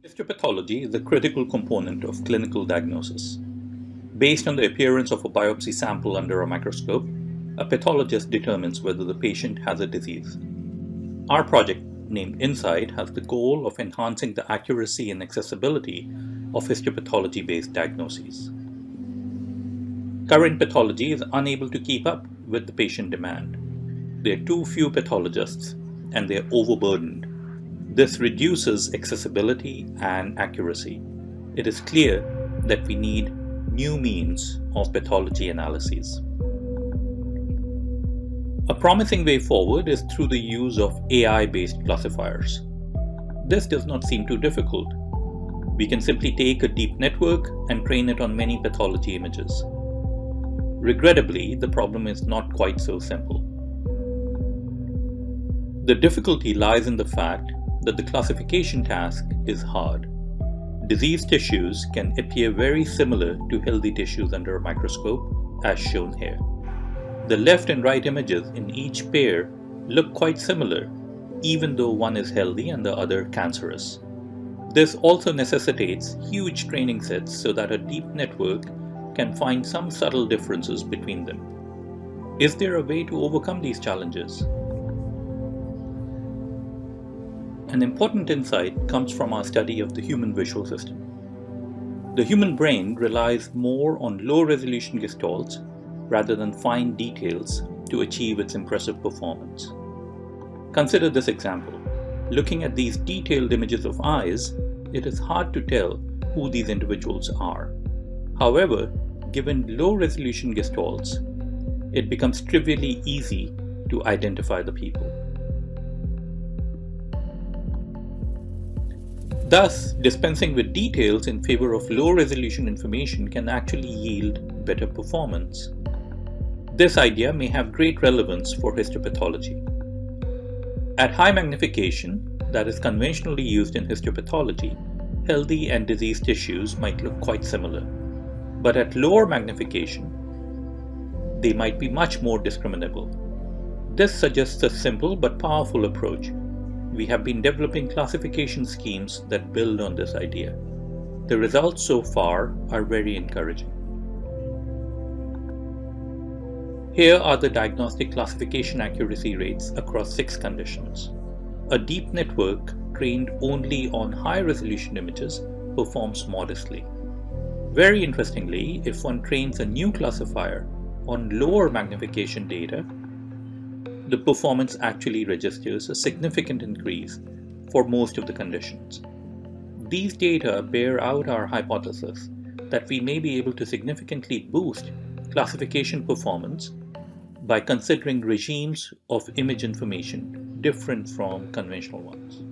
Histopathology is a critical component of clinical diagnosis. Based on the appearance of a biopsy sample under a microscope, a pathologist determines whether the patient has a disease. Our project, named InCyte, has the goal of enhancing the accuracy and accessibility of histopathology-based diagnoses. Current pathology is unable to keep up with the patient demand. There are too few pathologists and they are overburdened. This reduces accessibility and accuracy. It is clear that we need new means of pathology analyses. A promising way forward is through the use of AI-based classifiers. This does not seem too difficult. We can simply take a deep network and train it on many pathology images. Regrettably, the problem is not quite so simple. The difficulty lies in the fact that the classification task is hard. Diseased tissues can appear very similar to healthy tissues under a microscope, as shown here. The left and right images in each pair look quite similar, even though one is healthy and the other cancerous. This also necessitates huge training sets so that a deep network can find some subtle differences between them. Is there a way to overcome these challenges? An important insight comes from our study of the human visual system. The human brain relies more on low-resolution gestalts rather than fine details to achieve its impressive performance. Consider this example. Looking at these detailed images of eyes, it is hard to tell who these individuals are. However, given low-resolution gestalts, it becomes trivially easy to identify the people. Thus, dispensing with details in favor of low-resolution information can actually yield better performance. This idea may have great relevance for histopathology. At high magnification, that is conventionally used in histopathology, healthy and diseased tissues might look quite similar. But at lower magnification, they might be much more discriminable. This suggests a simple but powerful approach. We have been developing classification schemes that build on this idea. The results so far are very encouraging. Here are the diagnostic classification accuracy rates across 6 conditions. A deep network trained only on high-resolution images performs modestly. Very interestingly, if one trains a new classifier on lower magnification data, the performance actually registers a significant increase for most of the conditions. These data bear out our hypothesis that we may be able to significantly boost classification performance by considering regimes of image information different from conventional ones.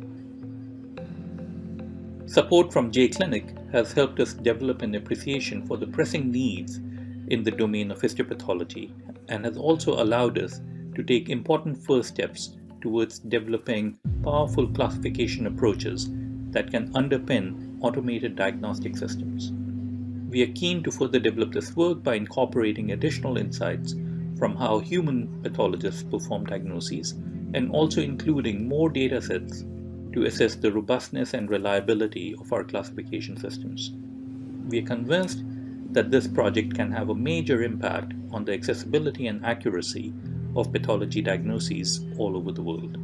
Support from JClinic has helped us develop an appreciation for the pressing needs in the domain of histopathology and has also allowed us to take important first steps towards developing powerful classification approaches that can underpin automated diagnostic systems. We are keen to further develop this work by incorporating additional insights from how human pathologists perform diagnoses and also including more data sets to assess the robustness and reliability of our classification systems. We are convinced that this project can have a major impact on the accessibility and accuracy of pathology diagnoses all over the world.